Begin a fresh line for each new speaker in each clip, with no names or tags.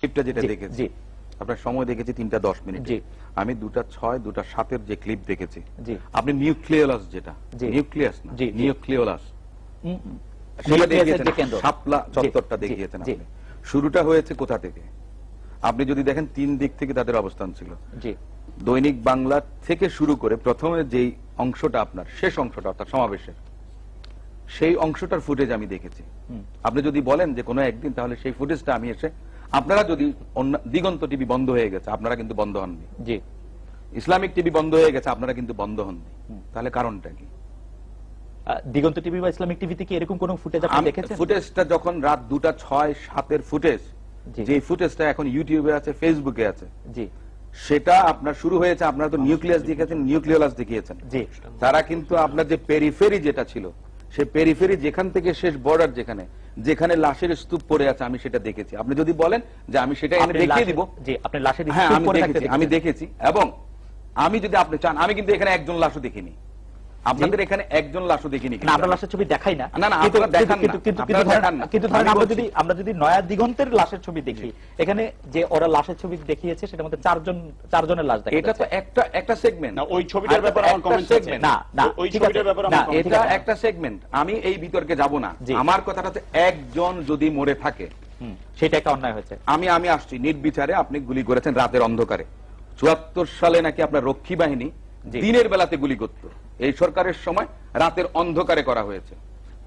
ক্লিপটা যেটা দেখেছি, আপনার সময় দেখেছি 3টা 10 মিনিট, আমি 2টা 6 2টা 7 যে ক্লিপ দেখেছি, আপনি নিউক্লিয়াস যেটা নিউক্লিয়াস না নিউক্লিয়াস সেটা দেখিয়েছেন, শাপলা চত্বরটা দেখিয়েছেন আপনি। শুরুটা হয়েছে কোথা থেকে? আপনি যদি দেখেন 3 দিক থেকে তাদের অবস্থান ছিল। দৈনিক বাংলা থেকে শুরু করে প্রথমে যেই অংশটা আপনার শেষ অংশটা অর্থাৎ সমাবেশের সেই অংশটার ফুটেজ আমি দেখেছি। আপনি যদি বলেন যে কোনো একদিন, তাহলে সেই ফুটেজটা আমি এসে, আপনারা যদি দিগন্ত টিভি বন্ধ হয়ে গেছে, আপনারা কিন্তু বন্ধ হননি, ইসলামিক টিভি বন্ধ হয়ে গেছে, আপনারা কিন্তু বন্ধ হননি, তাহলে কারণটা কি?
দিগন্ত টিভি বা ইসলামিক টিভি থেকে এরকম কোন ফুটেজ আপনি দেখেছেন?
ফুটেজটা যখন রাত 2টা 6 7 ফুটেজ, যে ফুটেজটা এখন ইউটিউবে আছে, ফেসবুকে আছে, সেটা আপনার শুরু হয়েছে, আপনারা তো নিউক্লিয়াস দেখিয়েছেন, নিউক্লিয়াস দেখিয়েছেন, তারা কিন্তু আপনার যে পেরিফেরি যেটা ছিল, সেই পেরিফেরি যেখান থেকে শেষ বর্ডার যেখানে যেখানে লাশের স্তূপ পড়ে আছে, আমি সেটা দেখেছি। আপনি যদি বলেন যে আমি সেটা এনে দেখিয়ে দিব, হ্যাঁ আমি দেখেছি, এবং আমি যদি আপনি চান, আমি কিন্তু এখানে একজন লাশও দেখিনি, আপনাদের এখানে একজন লাশও দেখিনি,
আমরা লাশের ছবি দেখাই না, কিন্তু ধরেন আমরা যদি নয়া দিগন্তের লাশের ছবি দেখি, এখানে যে ওরা লাশের ছবি দেখিয়েছে সেটার মধ্যে চারজনের লাশ দেখা,
এটা তো একটা সেগমেন্ট।
ওই ছবিটার ব্যাপারে আমার কমেন্ট আছে
না,
ওই ছবিটার ব্যাপারে আমার কমেন্ট
এটা একটা সেগমেন্ট, আমি এই বিতর্কে যাব না। আমার কথাটা হচ্ছে, একজন যদি মরে থাকে
সেটা একটা অন্যায় হয়েছে।
আমি আসছি নির্বিচারে, আপনি গুলি করেছেন রাতের অন্ধকারে। 74 সালে নাকি আপনার রক্ষী বাহিনী দিনের বেলাতে গুলি করত, এই সরকারের সময় রাতের অন্ধকারে করা হয়েছে।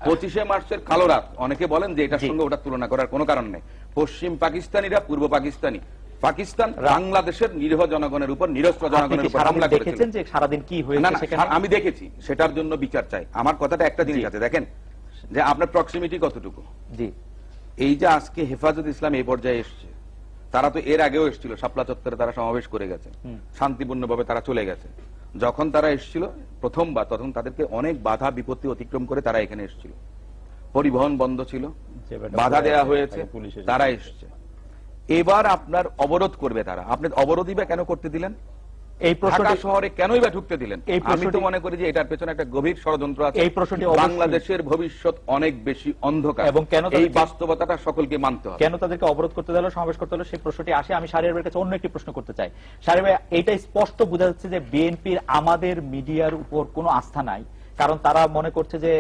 25শে মার্চের কালো রাত, অনেকে বলেন যে এটার সঙ্গে ওটা তুলনা করার কোনো কারণ নেই। পশ্চিম পাকিস্তানিরা পূর্ব পাকিস্তানি, পাকিস্তান বাংলাদেশের নিরীহ জনগণের উপর, নিরস্ত্র জনগণের উপর হামলা করেছেন।
সারাদিন কি হয়েছে
আমি দেখেছি, সেটার জন্য বিচার চাই। আমার কথাটা একটা জিনিস আছে, দেখেন যে আপনার প্রক্সিমিটি কতটুকু। এই যে আজকে হেফাজত ইসলাম এই পর্যায়ে এসছে, তারা তো এর আগেও এসেছিল, শাপলা চত্বরে তারা সমাবেশ করে গেছে, শান্তিপূর্ণভাবে তারা চলে গেছে। যখন তারা এসেছিল প্রথমবার, তখন তাদেরকে অনেক বাধা বিপত্তি অতিক্রম করে তারা এখানে এসেছিল, পরিবহন বন্ধ ছিল, বাধা দেয়া হয়েছে, তারা এসছে। এবার আপনার অবরোধ করবে তারা, আপনি অবরোধই বা কেন করতে দিলেন?
এই
ঢাকা শহরে কেনই বা ঢুকতে দিলেন? আমি তো মনে করি যে এটার পেছনে একটা গভীর ষড়যন্ত্র আছে।
এই প্রশ্নটি
বাংলাদেশের ভবিষ্যৎ অনেক বেশি অন্ধকার, এবং কেন এই বাস্তবতাটা সকলকে মানতে হবে।
কেন তাদেরকে অবরোধ করতে হলো, সমাবেশ করতে হলো, সেই প্রশ্নটি আসে। আমি শাহরিয়ার ভাইয়ের কাছে অন্য একটি প্রশ্ন করতে চাই। শাহরিয়ার ভাই, এইটা স্পষ্ট বোঝা যাচ্ছে যে বিএনপির আমাদের মিডিয়ার উপর কোনো আস্থা নাই, কারণ তারা মনে করছে যে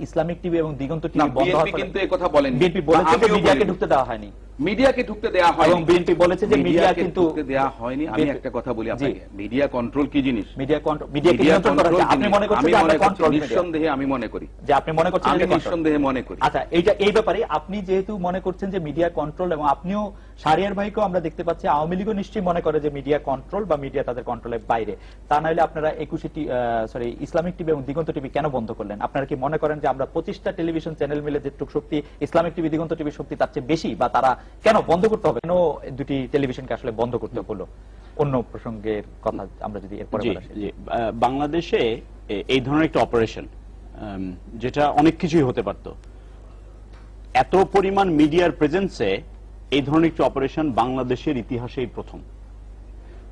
ইসলামিক টিভি এবং দিগন্ত টিভি বন্ধ হওয়ার ফলে,
কিন্তু এই কথা বলেন,
বিএনপি বলেছে যে মিডিয়াকে ঢুকতে দেওয়া হয়নি,
মিডিয়াকে ঢুকতে দেওয়া হয়নি,
এবং বিএনপি বলেছে যে মিডিয়া কিন্তু
দেওয়া হয়নি। আমি একটা কথা বলি আপনাকে, মিডিয়া কন্ট্রোল কি জিনিস?
মিডিয়াকে নিয়ন্ত্রণ করা যায়। আপনি মনে করছেন যে আমরা কন্ট্রোল?
নিঃসন্দেহে আমি মনে করি
যে আপনি মনে করছেন,
আমি নিঃসন্দেহে মনে করি।
আচ্ছা, এই ব্যাপারে আপনি যেহেতু মনে করছেন যে মিডিয়া কন্ট্রোল, এবং আপনিও শাহরিয়ার ভাইকেও আমরা দেখতে পাচ্ছি আওয়ামী লীগও নিশ্চয়ই মনে করে যে মিডিয়া কন্ট্রোল বা মিডিয়া তাদের কন্ট্রোলের বাইরে, তা নাহলে আপনারা 21 ইসলামিক টিভি এবং দিগন্ত টিভি কেন বন্ধ করলেন? আপনারা কি মনে করেন যে আমরা 25টা টেলিভিশন চ্যানেল মিলে যেটুকু শক্তি ইসলামিক টিভি দিগন্ত টিভির শক্তি তার চেয়ে বেশি, বা তারা কেন বন্ধ করতে হবে? কেন দুটি টেলিভিশনকে আসলে বন্ধ করতে হলো? অন্য প্রসঙ্গের কথা আমরা যদি এরপরে
বাংলাদেশে এই ধরনের একটা অপারেশন, যেটা অনেক কিছুই হতে পারত, এত পরিমাণ মিডিয়ার প্রেজেন্সে এই ধরনের একটা অপারেশন বাংলাদেশের ইতিহাসেই প্রথম।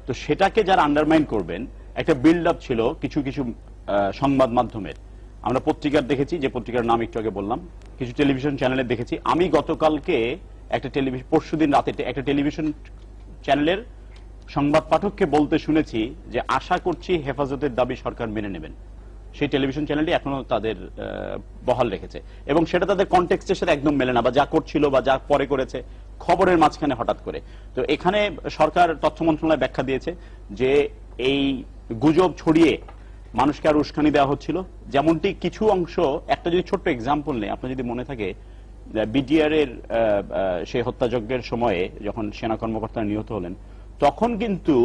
তো সেটাকে যারা আন্ডারমাইন করবেন, একটা বিল্ড আপ ছিল কিছু কিছু সংবাদ মাধ্যমের। আমরা পত্রিকার দেখেছি, যে পত্রিকার নাম একটু আগে বললাম, কিছু টেলিভিশন চ্যানেলে দেখেছি। আমি গতকালকে একটা টেলিভিশন, পরশুদিন রাতে একটা টেলিভিশন চ্যানেলের সংবাদ পাঠককে বলতে শুনেছি যে আশা করছি হেফাজতের দাবি সরকার মেনে নেবেন। সেই টেলিভিশন চ্যানেলটি এখনো তাদের বহাল রেখেছে, এবং সেটা তাদের কনটেক্সটের সাথে একদম মেলে না, বা যা করছিল বা যা পরে করেছে খবরের মাঝখানে হঠাৎ করে। তো এখানে সরকার তথ্য মন্ত্রণালয় ব্যাখ্যা দিয়েছে যে এই গুজব ছড়িয়ে মানুষকে আর উস্কানি দেওয়া হচ্ছিল। যেমনটি কিছু অংশ, একটা যদি ছোট্ট এক্সাম্পল নেই, আপনার যদি মনে থাকে, বিডিআর এর সেই হত্যাযজ্ঞের সময়ে যখন সেনা কর্মকর্তারা নিহত হলেন, তখন কিন্তু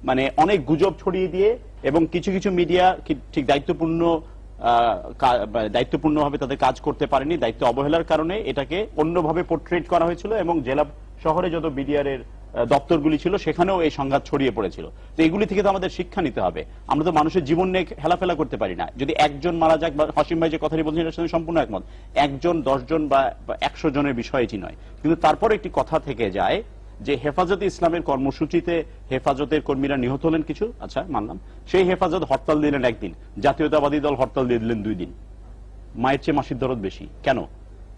মানে অনেক গুজব ছড়িয়ে দিয়ে, এবং কিছু কিছু মিডিয়া ঠিক দায়িত্বপূর্ণভাবে তাদের কাজ করতে পারেনি, দায়িত্ব অবহেলার কারণে এটাকে অন্যভাবে পোর্ট্রেট করা হয়েছিল, এবং জেলা শহরে যত বিডিআর এর দপ্তরগুলি ছিল সেখানেও এই সংঘাত ছড়িয়ে পড়েছিল। তো এগুলি থেকে তো আমাদের শিক্ষা নিতে হবে। আমরা তো মানুষের জীবন নিয়ে হেলাফেলা করতে পারি না। যদি একজন মারা যাক, বা হাসিম ভাই যে কথাটি বলছেন এটার সঙ্গে সম্পূর্ণ একমত, 1 জন 10 জন বা 100 জনের বিষয় এটি নয়, কিন্তু তারপর একটি কথা থেকে যায় যে হেফাজতে ইসলামের কর্মসূচিতে হেফাজতের কর্মীরা নিহত হলেন কিছু, আচ্ছা মানলাম, সেই হেফাজত হরতাল দিলেন 1 দিন, জাতীয়তাবাদী দল হরতাল দিয়ে দিলেন 2 দিন। মায়ের চেয়ে মাসির দরদ বেশি কেন?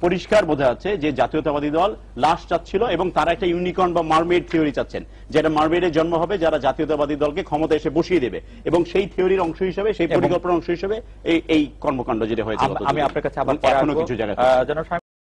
পরিষ্কার বোঝা যাচ্ছে যে জাতীয়তাবাদী দল লাশ চাচ্ছিল এবং তারা একটা ইউনিকর্ন বা মারমেড থিওরি চাচ্ছেন, যেটা মারমেডের জন্ম হবে যারা জাতীয়তাবাদী দলকে ক্ষমতা এসে বসিয়ে দেবে, এবং সেই থিওরির অংশ হিসেবে, সেই পরিকল্পনার অংশ হিসেবে এই কর্মকাণ্ড যেটা হয়েছে।
আমি আপনার কাছে আবার
এখনো কিছু জায়গায়